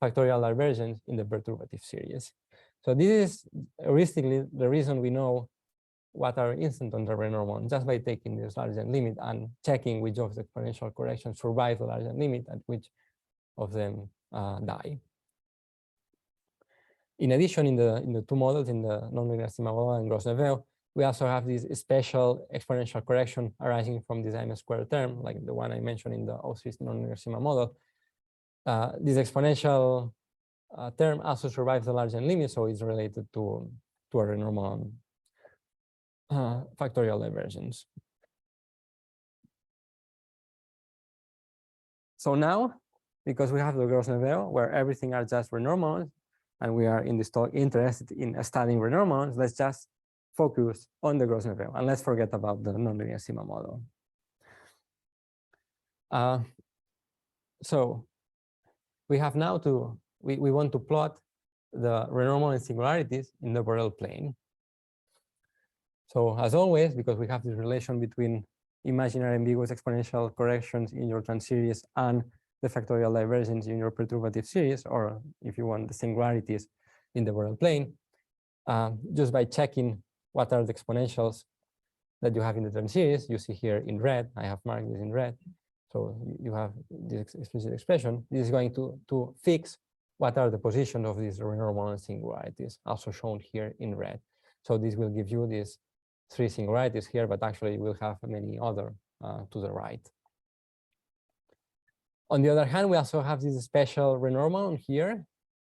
factorial divergence in the perturbative series. So this is heuristically the reason we know what are instantons are renormalon, just by taking this large N limit and checking which of the exponential corrections survive the large N limit and which of them die. In addition, in the two models, in the nonlinear sigma model and Gross-Neveu, we also have this special exponential correction arising from this m squared term, like the one I mentioned in the O3 nonlinear sigma model. This exponential term also survives the large N limit, so it's related to a renormalon factorial divergence. So now, because we have the Gross-Neveu, where everything are just renormalons, and we are in this talk interested in studying renormalons, let's just focus on the Gross-Neveu, and let's forget about the nonlinear sigma model. So we have now we want to plot the renormalon singularities in the Borel plane. So as always, because we have this relation between imaginary ambiguous exponential corrections in your transseries and the factorial divergence in your perturbative series, or if you want the singularities in the Borel plane, just by checking what are the exponentials that you have in the transseries, you see here in red, I have marked this in red. So you have this explicit expression. This is going to fix what are the positions of these renormalon singularities, also shown here in red. So this will give you these 3 singularities here, but actually we'll have many other to the right. On the other hand, we also have this special renormalon here.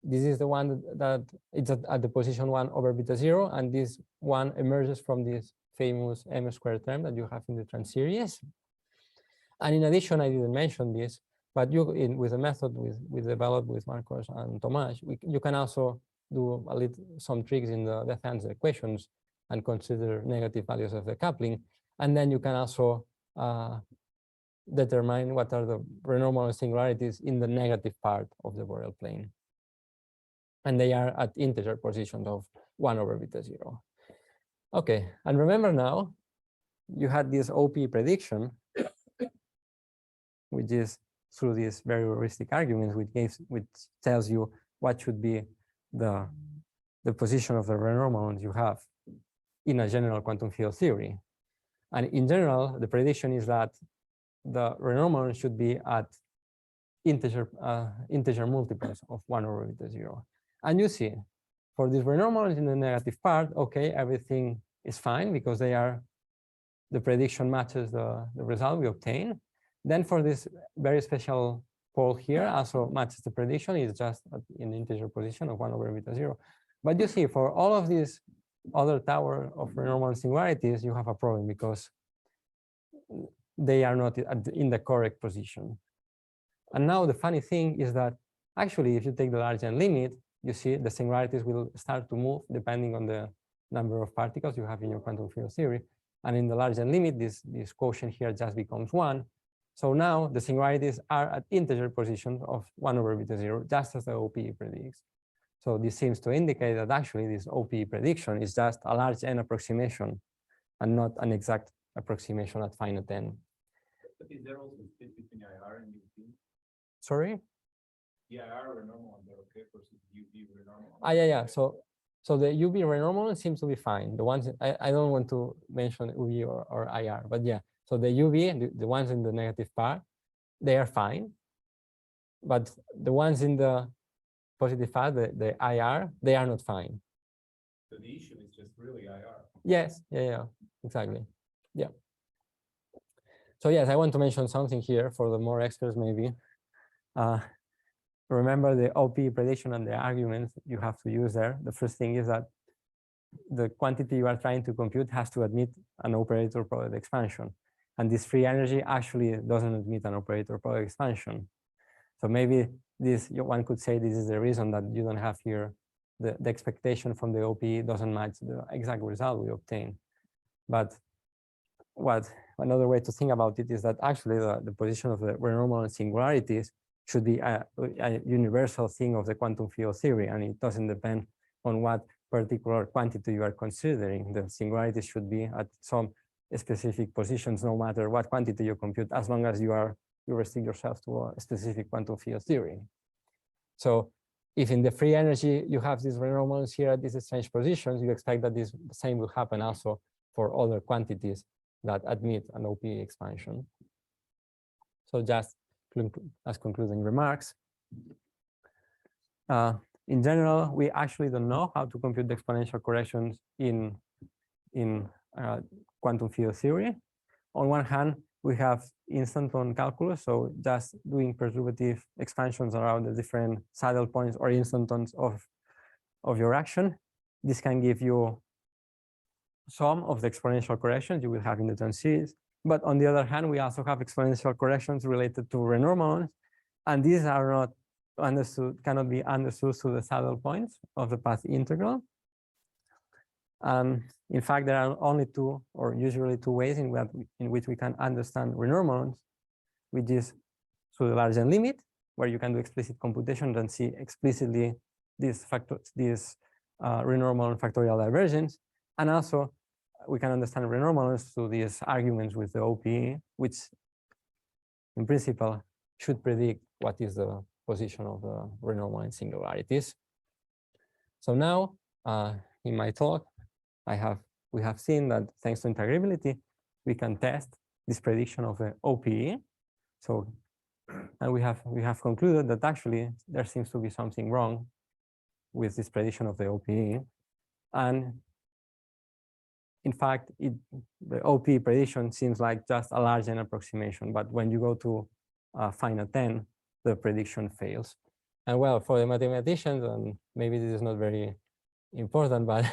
This is the one that it's at the position 1 over beta 0, and this one emerges from this famous m squared term that you have in the transseries. And in addition, I didn't mention this, but with a method we developed with Marcos and Tomas, you can also do some tricks in the Bethe equations and consider negative values of the coupling. And then you can also determine what are the renormalon singularities in the negative part of the Borel plane. And they are at integer positions of 1/β0. Okay, and remember now, you had this OP prediction, which is through these very heuristic arguments, which tells you what should be the position of the renormalons you have in a general quantum field theory. And in general, the prediction is that the renormalon should be at integer multiples of 1/β0. And you see, for these renormalons in the negative part, okay, everything is fine because the prediction matches the result we obtain. Then for this very special pole here, also matches the prediction, is just in the integer position of 1/β0. But you see, for all of these other tower of renormalon singularities, you have a problem because they are not in the correct position. And now the funny thing is that actually, if you take the large n limit, you see the singularities will start to move depending on the number of particles you have in your quantum field theory. And in the large n limit, this quotient here just becomes 1. So now the singularities are at integer positions of 1/β0, just as the OPE predicts. So this seems to indicate that actually this OPE prediction is just a large n approximation and not an exact approximation at finite n. But is there also a split between IR and UV? Sorry? The IR renormalon, they're okay versus UV renormalon. Ah, yeah. So the UV renormalon seems to be fine. The ones I don't want to mention UV or IR, but yeah. So the UV, the ones in the negative part, they are fine. But the ones in the positive part, the IR, they are not fine. So the issue is just really IR. Yes, yeah, exactly. Yeah. So yes, I want to mention something here for the more experts maybe. Remember the OP prediction and the arguments you have to use there. The first thing is that the quantity you are trying to compute has to admit an operator product expansion. And this free energy actually doesn't admit an operator product expansion. So maybe one could say this is the reason that you don't have here the expectation from the OPE doesn't match the exact result we obtain. But another way to think about it is that actually the position of the renormalon singularities should be a universal thing of the quantum field theory, and it doesn't depend on what particular quantity you are considering. The singularities should be at some specific positions, no matter what quantity you compute, as long as you restrict yourself to a specific quantum field theory. So if in the free energy you have these renormalons here at these strange positions, you expect that the same will happen also for other quantities that admit an OP expansion. So just as concluding remarks, in general, we actually don't know how to compute the exponential corrections in quantum field theory. On one hand, we have instanton calculus, so just doing perturbative expansions around the different saddle points or instantons of your action. This can give you some of the exponential corrections you will have in the time series. But on the other hand, we also have exponential corrections related to renormalons, and these are not understood, cannot be understood through the saddle points of the path integral. In fact, there are only two, or usually two ways in which we can understand renormalons, which is through the large n limit, where you can do explicit computations and see explicitly this renormalon factorial divergence, and also we can understand renormalons through these arguments with the OPE, which in principle should predict what is the position of the renormalon singularities. So now in my talk, we have seen that thanks to integrability, we can test this prediction of the OPE. So, and we have concluded that actually there seems to be something wrong with this prediction of the OPE, and in fact, the OPE prediction seems like just a large n approximation, but when you go to finite n, the prediction fails. And well, for the mathematicians, and maybe this is not very important, but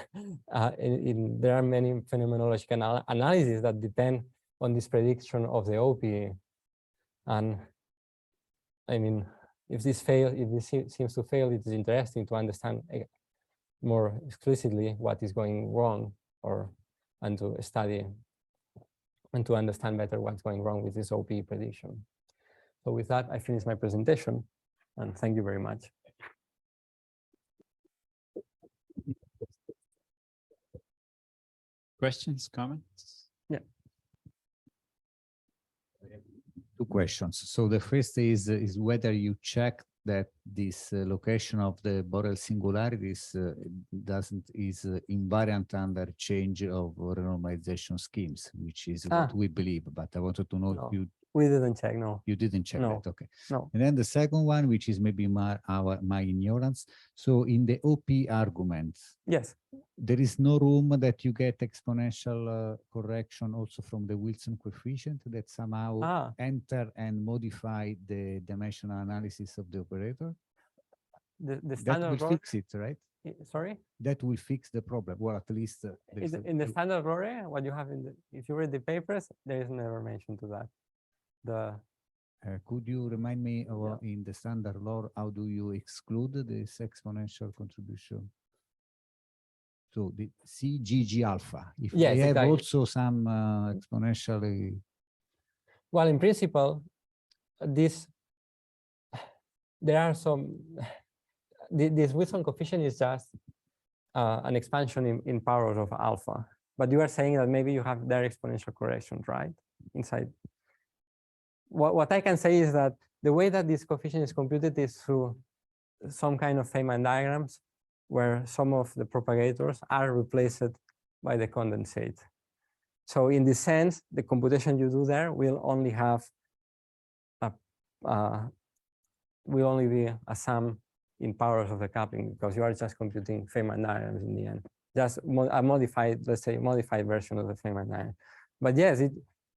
there are many phenomenological analyses that depend on this prediction of the OPE. And I mean, if this seems to fail, it is interesting to understand more explicitly what is going wrong, and to study and to understand better what's going wrong with this OP prediction. So with that, I finish my presentation, and thank you very much. Questions, comments? Yeah. Two questions. So the first is whether you check that this location of the Borel singularities is invariant under change of renormalization schemes, which is what we believe. But I wanted to know if you We didn't check, no. You didn't check No. that, okay. No. And then the second one, which is maybe my ignorance. So in the OP arguments, Yes. there is no room that you get exponential correction also from the Wilson coefficient that somehow enter and modify the dimensional analysis of the operator. The That standard will fix it, right? Sorry? That will fix the problem. Well, at least In the standard Borel, what you have in the, if you read the papers, there is never mention to that. Could you remind me of, in the standard law, how do you exclude this exponential contribution? So the CGG alpha, if Yes, they have exactly. also some exponentially. Well, in principle, there are some, this Wilson coefficient is just an expansion in powers of alpha. But you are saying that maybe you have their exponential corrections, right? Inside. What I can say is that the way that this coefficient is computed is through some kind of Feynman diagrams where some of the propagators are replaced by the condensate. So in this sense, the computation you do there will only have will only be a sum in powers of the coupling, because you are just computing Feynman diagrams in the end. Just a modified, let's say, modified version of the Feynman diagram. But yes,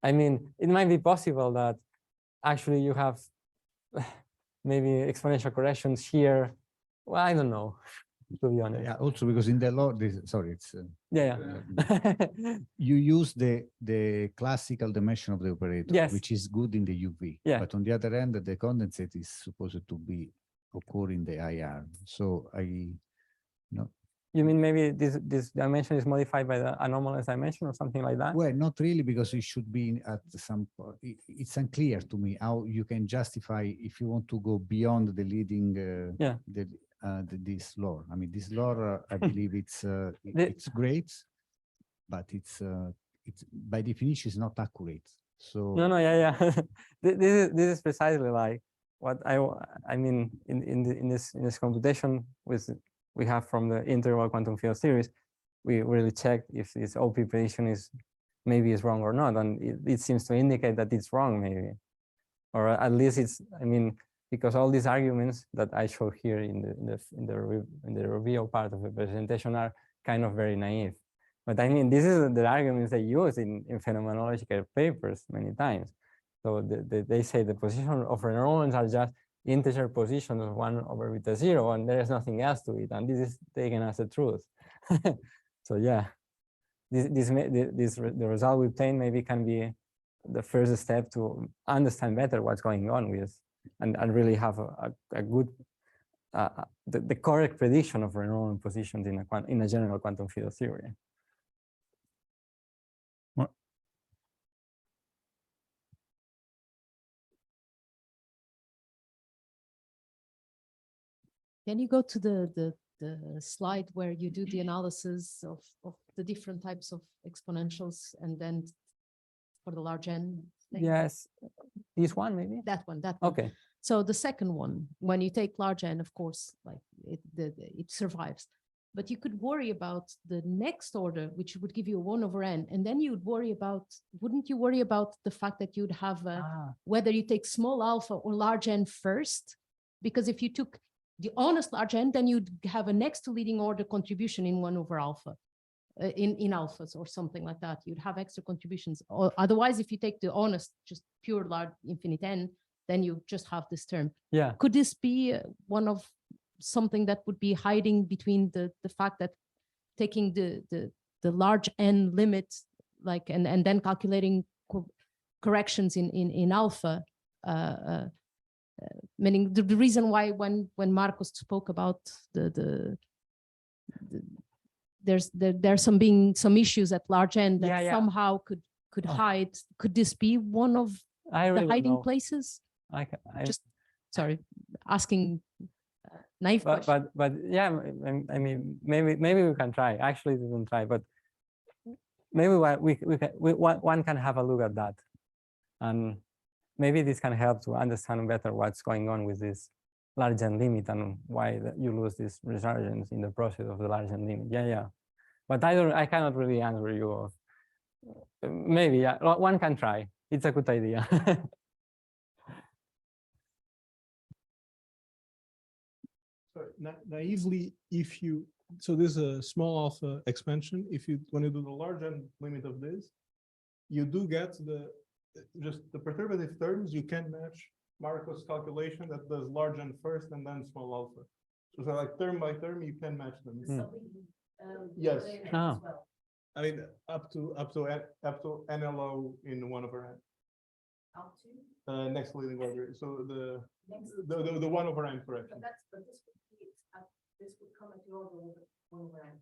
I mean, it might be possible that actually you have maybe exponential corrections here. Well, I don't know, to be honest. Yeah, also because in the law, sorry, it's you use the classical dimension of the operator, yes, which is good in the UV. Yeah. But on the other hand, the condensate is supposed to be occur in the IR. So you mean maybe this dimension is modified by the anomalous dimension or something like that? Well, not really, because it should be at some point. It's unclear to me how you can justify if you want to go beyond the leading this law. I mean, this law, I believe it's great, but it's by definition is not accurate. So no, this is precisely like what I mean in this computation we have from the integral quantum field series. We really checked if this OP prediction is wrong or not, and it seems to indicate that it's wrong, maybe, or at least it's. I mean, because all these arguments that I show here in the review part of the presentation are kind of very naive. But I mean, this is the arguments they use in phenomenological papers many times. So they say the position of renormalons are just integer positions of 1/β0, and there is nothing else to it, and this is taken as a truth. So yeah, the result we obtain maybe can be the first step to understand better what's going on with, and really have a good the correct prediction of renormalon positions in a general quantum field theory. Can you go to the slide where you do the analysis of the different types of exponentials, and then for the large n thing? Yes, this one maybe? That one. Okay. So the second one, when you take large n, of course, like it survives. But you could worry about the next order, which would give you a 1/n, and then you would worry about, wouldn't you worry about the fact that you'd have whether you take small alpha or large n first? Because if you took the honest large n, then you'd have a next to leading order contribution in 1/alpha, in alphas or something like that. You'd have extra contributions. Or otherwise, if you take the honest, just pure large infinite n, then you just have this term. Yeah. Could this be one of something that would be hiding between the fact that taking the large n limit, like and then calculating corrections in alpha, meaning the reason why when Marcos spoke about there's some issues at large n that somehow could Oh. hide. Could this be one of I the really don't hiding know. places? I Just sorry, asking naive question. but yeah, I mean, maybe we can try. Actually, we can try, but maybe one can have a look at that, and maybe this can help to understand better what's going on with this large n limit and why you lose this resurgence in the process of the large n limit. Yeah. But I cannot really answer you. Of, maybe yeah, one can try. It's a good idea. So naively, if you, so this is a small alpha expansion. If you want to do the large n limit of this, you do get just the perturbative terms. You can match Marco's calculation that does large n first and then small alpha. So like term by term, you can match them. Yes. Oh. I mean, up to NLO in 1/n. Next leading order. So the 1/n correction. This would come at your order 1/n.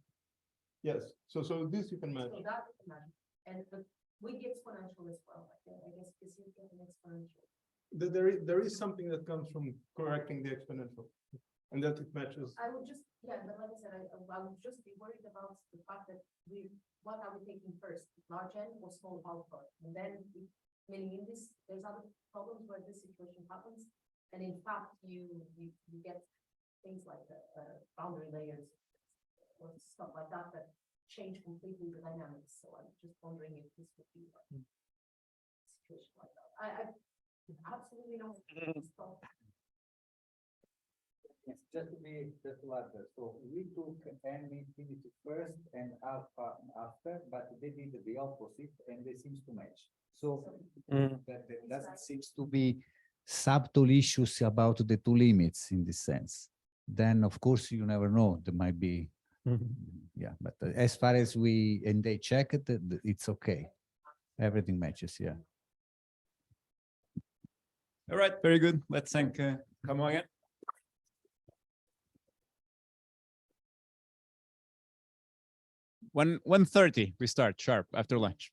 Yes. So this you can match. So that we can match. And with the exponential as well. I guess because you get an exponential. There is something that comes from correcting the exponential, and that it matches. I would just, yeah, but like I said, I would just be worried about the fact that what are we taking first, large n or small alpha? And then, meaning in this, there's other problems where this situation happens, and in fact, you get things like boundary layers or stuff like that that change completely the dynamics. So I'm just wondering if this would be like a situation like that. I absolutely don't stop. Yes, just to add that. So we took n infinity first and alpha after, but they did the opposite and they seems to match. So That seems to be subtle issues about the two limits in this sense. Then, of course, you never know. There might be, yeah. But as far as they check it, it's okay. Everything matches. Yeah. All right, very good. Let's thank Ramon again. 1:30 we start sharp after lunch.